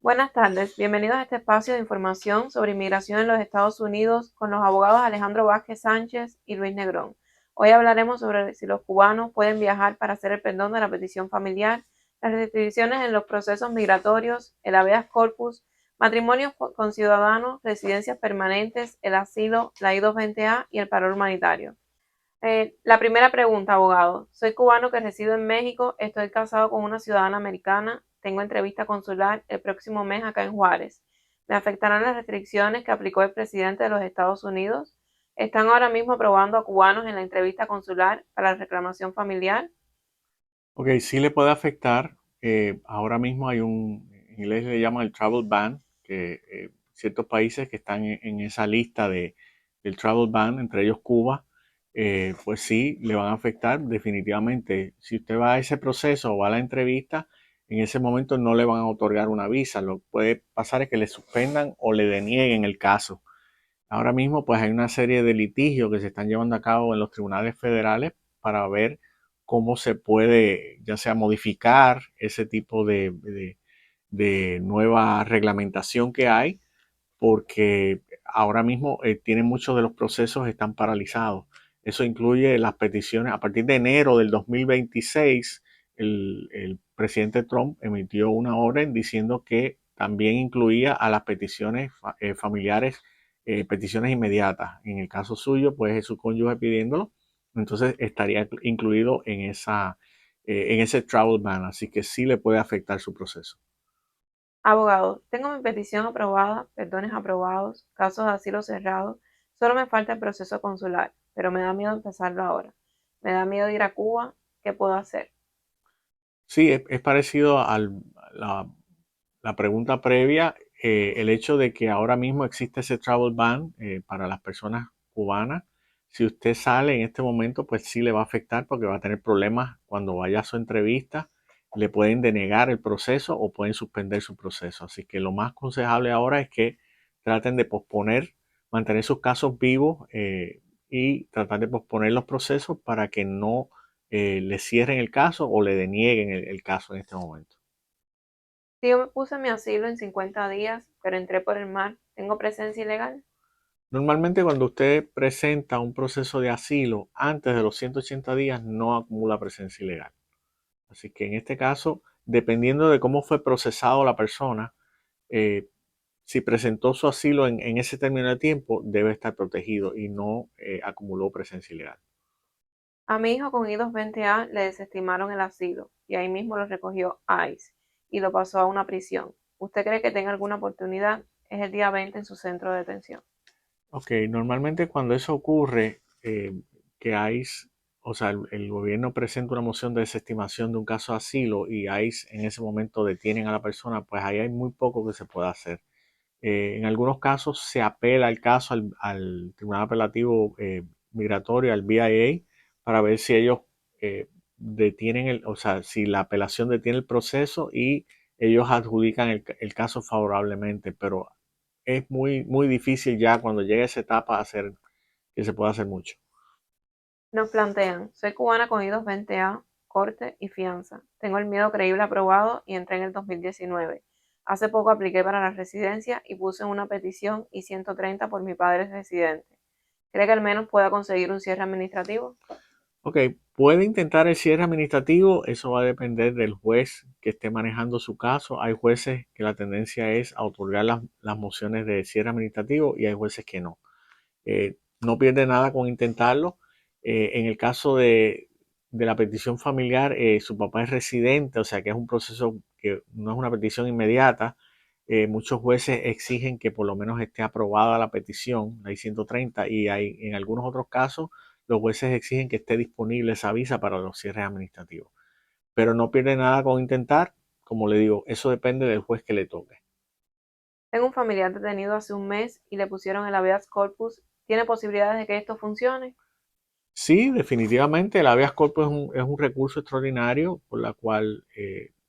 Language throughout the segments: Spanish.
Buenas tardes, bienvenidos a este espacio de información sobre inmigración en los Estados Unidos con los abogados Alejandro Vázquez Sánchez y Luis Negrón. Hoy hablaremos sobre si los cubanos pueden viajar para hacer el perdón de la petición familiar, las restricciones en los procesos migratorios, el habeas corpus, matrimonios con ciudadanos, residencias permanentes, el asilo, la I-220A y el paro humanitario. La primera pregunta, abogado. Soy cubano que resido en México, estoy casado con una ciudadana americana, tengo entrevista consular el próximo mes acá en Juárez. ¿Me afectarán las restricciones que aplicó el presidente de los Estados Unidos? ¿Están ahora mismo aprobando a cubanos en la entrevista consular para la reclamación familiar? Ok, sí le puede afectar. Ahora mismo hay en inglés le llaman el travel ban, que ciertos países que están en esa lista del travel ban, entre ellos Cuba, pues sí, le van a afectar definitivamente. Si usted va a ese proceso o va a la entrevista, en ese momento no le van a otorgar una visa. Lo que puede pasar es que le suspendan o le denieguen el caso. Ahora mismo pues hay una serie de litigios que se están llevando a cabo en los tribunales federales para ver cómo se puede ya sea modificar ese tipo de nueva reglamentación que hay, porque ahora mismo tienen muchos de los procesos están paralizados. Eso incluye las peticiones. A partir de enero del 2026, el presidente Trump emitió una orden diciendo que también incluía a las peticiones familiares, peticiones inmediatas. En el caso suyo, pues es su cónyuge pidiéndolo, entonces estaría incluido en ese travel ban, así que sí le puede afectar su proceso. Abogado, tengo mi petición aprobada, perdones aprobados, casos de asilo cerrados, solo me falta el proceso consular, pero me da miedo empezarlo ahora. Me da miedo ir a Cuba, ¿qué puedo hacer? Sí, es parecido a la pregunta previa, el hecho de que ahora mismo existe ese travel ban para las personas cubanas. Si usted sale en este momento, pues sí le va a afectar porque va a tener problemas cuando vaya a su entrevista. Le pueden denegar el proceso o pueden suspender su proceso. Así que lo más aconsejable ahora es que traten de posponer, mantener sus casos vivos y tratar de posponer los procesos para que no le cierren el caso o le denieguen el caso en este momento. Si yo me puse mi asilo en 50 días, pero entré por el mar, ¿tengo presencia ilegal? Normalmente cuando usted presenta un proceso de asilo antes de los 180 días no acumula presencia ilegal. Así que en este caso, dependiendo de cómo fue procesado la persona, eh, si presentó su asilo en ese término de tiempo, debe estar protegido y no acumuló presencia ilegal. A mi hijo con I-220A le desestimaron el asilo y ahí mismo lo recogió ICE y lo pasó a una prisión. ¿Usted cree que tenga alguna oportunidad? Es el día 20 en su centro de detención. Ok, normalmente cuando eso ocurre, que ICE, o sea, el gobierno presenta una moción de desestimación de un caso de asilo y ICE en ese momento detienen a la persona, pues ahí hay muy poco que se pueda hacer. En algunos casos se apela el caso al Tribunal Apelativo Migratorio, al BIA, para ver si ellos detienen o sea, si la apelación detiene el proceso y ellos adjudican el caso favorablemente, pero es muy difícil ya cuando llegue a esa etapa hacer que se pueda hacer mucho. Nos plantean, soy cubana con I-220A, corte y fianza. Tengo el miedo creíble aprobado y entré en el 2019. Hace poco apliqué para la residencia y puse una petición y 130 por mi padre residente. ¿Cree que al menos pueda conseguir un cierre administrativo? Ok, puede intentar el cierre administrativo, eso va a depender del juez que esté manejando su caso. Hay jueces que la tendencia es a otorgar las mociones de cierre administrativo y hay jueces que no. No pierde nada con intentarlo. En el caso de la petición familiar, su papá es residente, o sea que es un proceso que no es una petición inmediata. Muchos jueces exigen que por lo menos esté aprobada la petición, la I-130, y hay, en algunos otros casos los jueces exigen que esté disponible esa visa para los cierres administrativos. Pero no pierde nada con intentar. Como le digo, eso depende del juez que le toque. Tengo un familiar detenido hace un mes y le pusieron el habeas corpus. ¿Tiene posibilidades de que esto funcione? Sí, definitivamente el habeas corpus es un recurso extraordinario por la cual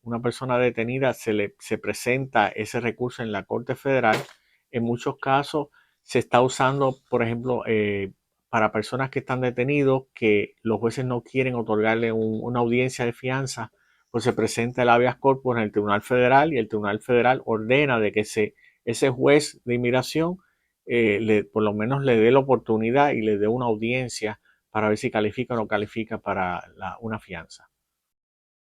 una persona detenida se presenta ese recurso en la Corte Federal. En muchos casos se está usando, por ejemplo, para personas que están detenidos que los jueces no quieren otorgarle una audiencia de fianza, pues se presenta el habeas corpus en el Tribunal Federal y el Tribunal Federal ordena de que ese juez de inmigración por lo menos le dé la oportunidad y le dé una audiencia para ver si califica o no califica para una fianza.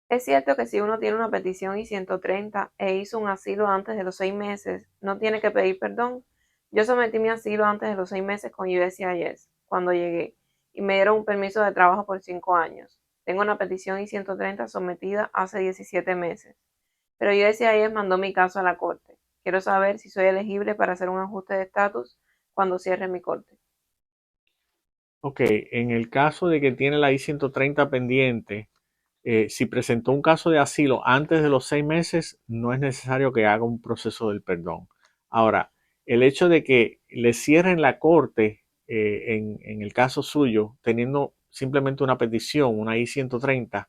Es cierto que si uno tiene una petición I-130 e hizo un asilo antes de los 6 meses, no tiene que pedir perdón. Yo sometí mi asilo antes de los 6 meses con USCIS cuando llegué y me dieron un permiso de trabajo por 5 años. Tengo una petición I-130 sometida hace 17 meses, pero USCIS mandó mi caso a la corte. Quiero saber si soy elegible para hacer un ajuste de estatus cuando cierre mi corte. Ok, en el caso de que tiene la I-130 pendiente, si presentó un caso de asilo antes de los 6 meses, no es necesario que haga un proceso del perdón. Ahora, el hecho de que le cierren la corte en el caso suyo, teniendo simplemente una petición, una I-130,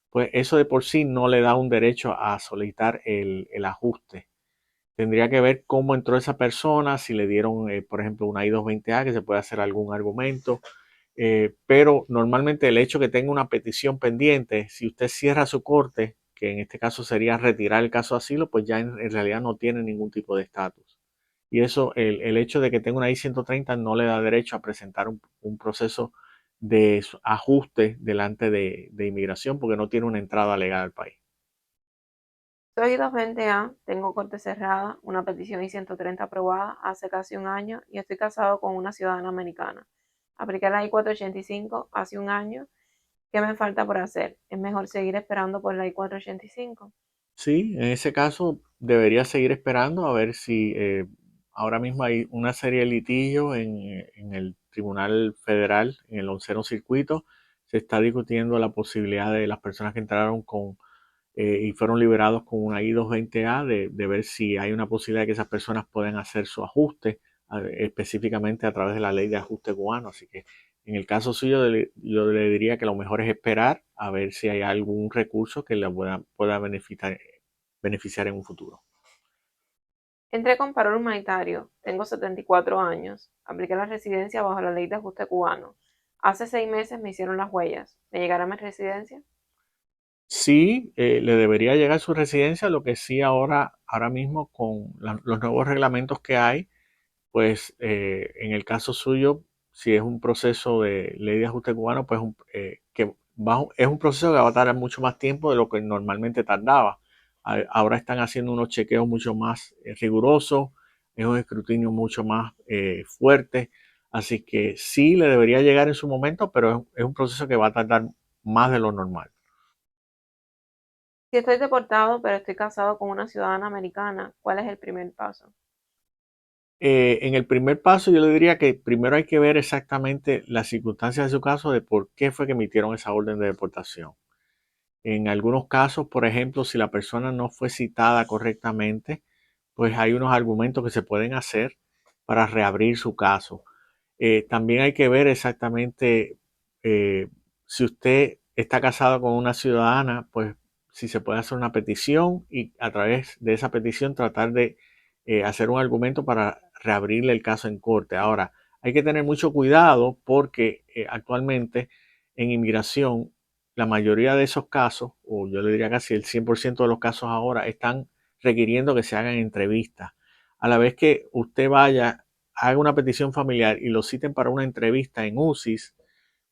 pues eso de por sí no le da un derecho a solicitar el ajuste. Tendría que ver cómo entró esa persona, si le dieron, por ejemplo, una I-220A, que se puede hacer algún argumento, pero normalmente el hecho que tenga una petición pendiente, si usted cierra su corte, que en este caso sería retirar el caso de asilo, pues ya en realidad no tiene ningún tipo de estatus. Y eso, el hecho de que tenga una I-130 no le da derecho a presentar un proceso de ajuste delante de inmigración porque no tiene una entrada legal al país. Soy 220A, tengo corte cerrada, una petición I-130 aprobada hace casi un año y estoy casado con una ciudadana americana. Apliqué la I-485 hace un año. ¿Qué me falta por hacer? ¿Es mejor seguir esperando por la I-485? Sí, en ese caso debería seguir esperando a ver si ahora mismo hay una serie de litigios en el Tribunal Federal, en el onceno circuito. Se está discutiendo la posibilidad de las personas que entraron y fueron liberados con una I-220A de ver si hay una posibilidad de que esas personas puedan hacer su ajuste específicamente a través de la ley de ajuste cubano. Así que en el caso suyo yo le diría que lo mejor es esperar a ver si hay algún recurso que le pueda beneficiar en un futuro. Entré con parol humanitario, tengo 74 años, apliqué la residencia bajo la ley de ajuste cubano. Hace 6 meses me hicieron las huellas. ¿Me llegará mi residencia? Sí, le debería llegar su residencia, lo que sí ahora mismo con los nuevos reglamentos que hay, pues en el caso suyo, si es un proceso de ley de ajuste cubano, pues es un proceso que va a tardar mucho más tiempo de lo que normalmente tardaba. Ahora están haciendo unos chequeos mucho más rigurosos, es un escrutinio mucho más fuerte, así que sí le debería llegar en su momento, pero es un proceso que va a tardar más de lo normal. Si estoy deportado pero estoy casado con una ciudadana americana, ¿cuál es el primer paso? En el primer paso yo le diría que primero hay que ver exactamente las circunstancias de su caso de por qué fue que emitieron esa orden de deportación. En algunos casos, por ejemplo, si la persona no fue citada correctamente, pues hay unos argumentos que se pueden hacer para reabrir su caso. También hay que ver exactamente eh, si usted está casado con una ciudadana, pues si se puede hacer una petición y a través de esa petición tratar de hacer un argumento para reabrirle el caso en corte. Ahora, hay que tener mucho cuidado porque actualmente en inmigración la mayoría de esos casos, o yo le diría casi el 100% de los casos ahora, están requiriendo que se hagan entrevistas. A la vez que usted vaya, haga una petición familiar y lo citen para una entrevista en UCIS,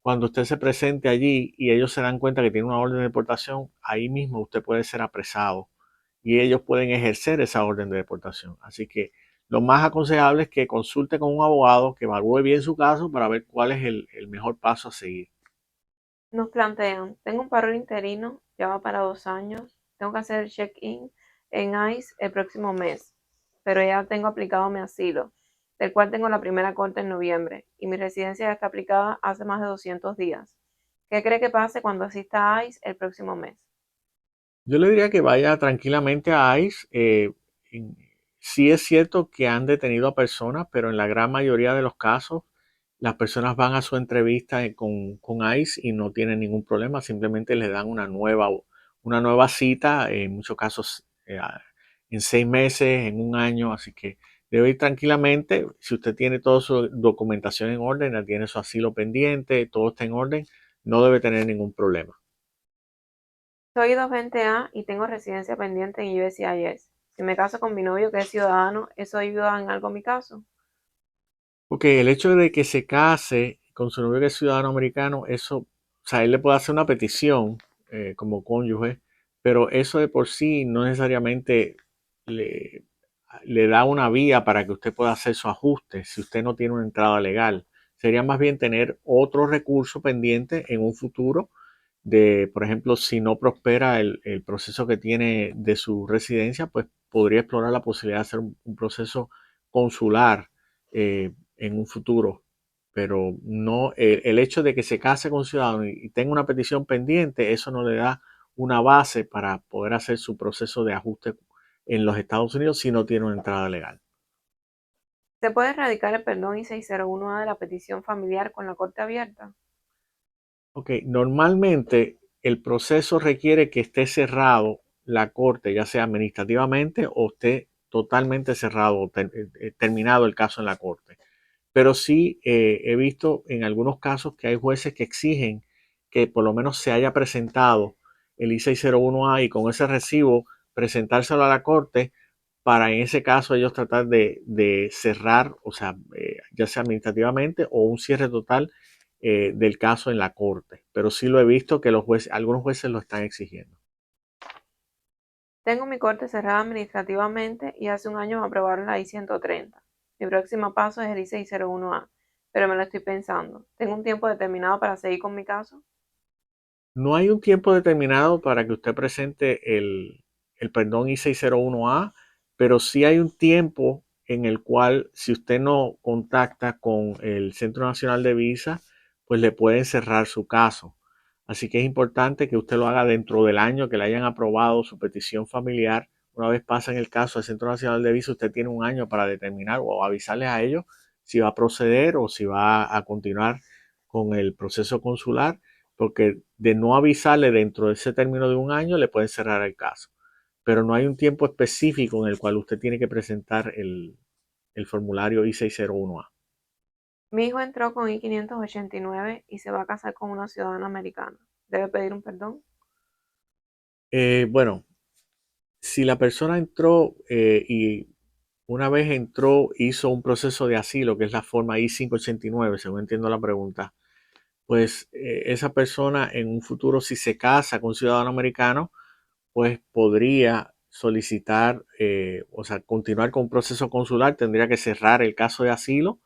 cuando usted se presente allí y ellos se dan cuenta que tiene una orden de deportación, ahí mismo usted puede ser apresado y ellos pueden ejercer esa orden de deportación. Así que lo más aconsejable es que consulte con un abogado que evalúe bien su caso para ver cuál es el mejor paso a seguir. Nos plantean, tengo un parol interino, ya va para 2 años, tengo que hacer el check-in en ICE el próximo mes, pero ya tengo aplicado mi asilo, del cual tengo la primera corte en noviembre, y mi residencia ya está aplicada hace más de 200 días. ¿Qué cree que pase cuando asista a ICE el próximo mes? Yo le diría que vaya tranquilamente a ICE. Sí es cierto que han detenido a personas, pero en la gran mayoría de los casos las personas van a su entrevista con ICE y no tienen ningún problema, simplemente les dan una nueva cita, en muchos casos en 6 meses, en un año, así que debe ir tranquilamente. Si usted tiene toda su documentación en orden, ya tiene su asilo pendiente, todo está en orden, no debe tener ningún problema. Soy 220A y tengo residencia pendiente en USCIS. Si me caso con mi novio que es ciudadano, ¿eso ayuda en algo mi caso? Porque el hecho de que se case con su novio que es ciudadano americano, eso, o sea, él le puede hacer una petición como cónyuge, pero eso de por sí no necesariamente le, le da una vía para que usted pueda hacer su ajuste si usted no tiene una entrada legal. Sería más bien tener otro recurso pendiente en un futuro de, por ejemplo, si no prospera el proceso que tiene de su residencia, pues podría explorar la posibilidad de hacer un proceso consular en un futuro. Pero no, el hecho de que se case con un ciudadano y tenga una petición pendiente, eso no le da una base para poder hacer su proceso de ajuste en los Estados Unidos si no tiene una entrada legal. ¿Se puede erradicar el perdón I-601A de la petición familiar con la corte abierta? Ok, normalmente el proceso requiere que esté cerrado la corte, ya sea administrativamente o esté totalmente cerrado o terminado el caso en la corte. Pero sí he visto en algunos casos que hay jueces que exigen que por lo menos se haya presentado el I-601A y con ese recibo presentárselo a la corte para en ese caso ellos tratar de cerrar, o sea, ya sea administrativamente o un cierre total del caso en la corte. Pero sí lo he visto que los jueces, algunos jueces lo están exigiendo. Tengo mi corte cerrada administrativamente y hace un año me aprobaron la I-130. Mi próximo paso es el I-601A, pero me lo estoy pensando. ¿Tengo un tiempo determinado para seguir con mi caso? No hay un tiempo determinado para que usted presente el perdón I-601A, pero sí hay un tiempo en el cual si usted no contacta con el Centro Nacional de Visa, pues le pueden cerrar su caso. Así que es importante que usted lo haga dentro del año que le hayan aprobado su petición familiar. Una vez pasa en el caso del Centro Nacional de Visa, usted tiene un año para determinar o avisarles a ellos si va a proceder o si va a continuar con el proceso consular, porque de no avisarle dentro de ese término de un año le pueden cerrar el caso. Pero no hay un tiempo específico en el cual usted tiene que presentar el formulario I-601A. Mi hijo entró con I-589 y se va a casar con una ciudadana americana. ¿Debe pedir un perdón? Bueno, si la persona entró y una vez entró, hizo un proceso de asilo, que es la forma I-589, según entiendo la pregunta, pues esa persona en un futuro, si se casa con un ciudadano americano, pues podría solicitar, o sea, continuar con un proceso consular, tendría que cerrar el caso de asilo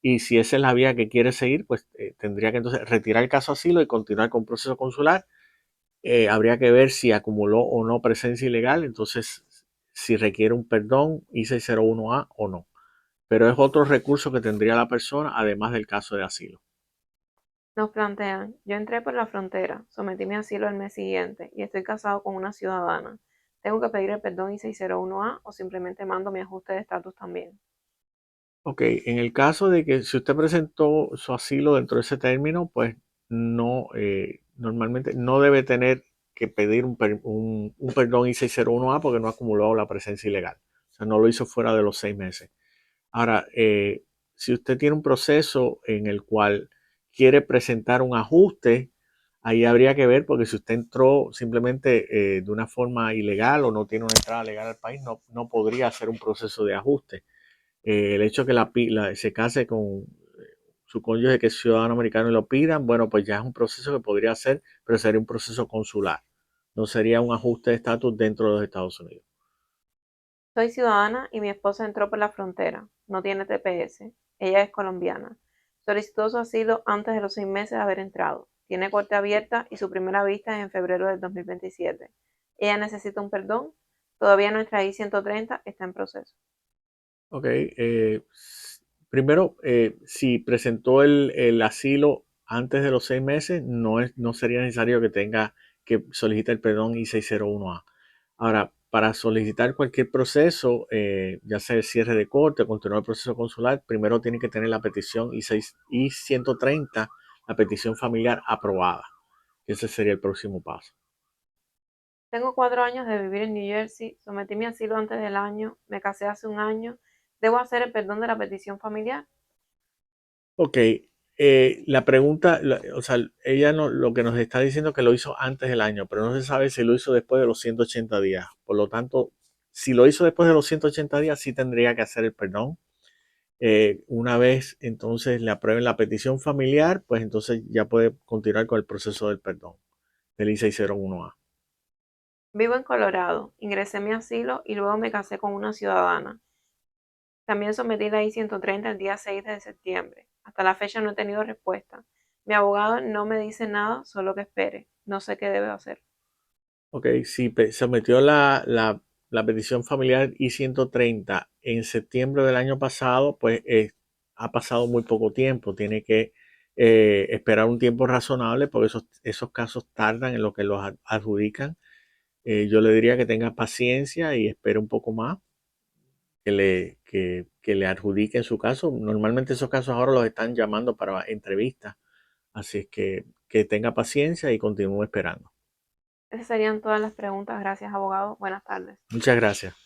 y si esa es la vía que quiere seguir, pues tendría que entonces retirar el caso de asilo y continuar con un proceso consular. Habría que ver si acumuló o no presencia ilegal, entonces si requiere un perdón I-601A o no. Pero es otro recurso que tendría la persona además del caso de asilo. Nos plantean, yo entré por la frontera, sometí mi asilo el mes siguiente y estoy casado con una ciudadana. ¿Tengo que pedir el perdón I-601A o simplemente mando mi ajuste de estatus también? Ok, en el caso de que si usted presentó su asilo dentro de ese término, pues no, normalmente no debe tener que pedir un perdón I-601A porque no acumuló la presencia ilegal. O sea, no lo hizo fuera de los 6 meses. Ahora, si usted tiene un proceso en el cual quiere presentar un ajuste, ahí habría que ver porque si usted entró simplemente de una forma ilegal o no tiene una entrada legal al país, no podría hacer un proceso de ajuste. El hecho de que se case con su cónyuge que es ciudadano americano y lo pidan, bueno, pues ya es un proceso que podría hacer, pero sería un proceso consular. No sería un ajuste de estatus dentro de los Estados Unidos. Soy ciudadana y mi esposa entró por la frontera. No tiene TPS. Ella es colombiana. Solicitó su asilo antes de los 6 meses de haber entrado. Tiene corte abierta y su primera vista es en febrero del 2027. Ella necesita un perdón. Todavía nuestra I-130 está en proceso. Ok, primero, si presentó el asilo antes de los 6 meses, no sería necesario que tenga que solicitar el perdón I-601A. Ahora, para solicitar cualquier proceso, ya sea el cierre de corte o continuar el proceso consular, primero tiene que tener la petición I-130, la petición familiar aprobada. Ese sería el próximo paso. Tengo 4 años de vivir en New Jersey. Sometí mi asilo antes del año. Me casé hace un año. ¿Debo hacer el perdón de la petición familiar? Ok, La pregunta, o sea, ella no, lo que nos está diciendo es que lo hizo antes del año, pero no se sabe si lo hizo después de los 180 días. Por lo tanto, si lo hizo después de los 180 días, sí tendría que hacer el perdón. Una vez entonces le aprueben la petición familiar, pues entonces ya puede continuar con el proceso del perdón del I-601A. Vivo en Colorado, ingresé mi asilo y luego me casé con una ciudadana. También sometí la I-130 el día 6 de septiembre. Hasta la fecha no he tenido respuesta. Mi abogado no me dice nada, solo que espere. No sé qué debo hacer. Ok, si sometió la petición familiar I-130 en septiembre del año pasado, pues ha pasado muy poco tiempo. Tiene que esperar un tiempo razonable porque esos casos tardan en lo que los adjudican. Yo le diría que tenga paciencia y espere un poco más que le adjudiquen su caso. Normalmente esos casos ahora los están llamando para entrevistas. Así es que tenga paciencia y continúe esperando. Esas serían todas las preguntas. Gracias, abogado. Buenas tardes. Muchas gracias.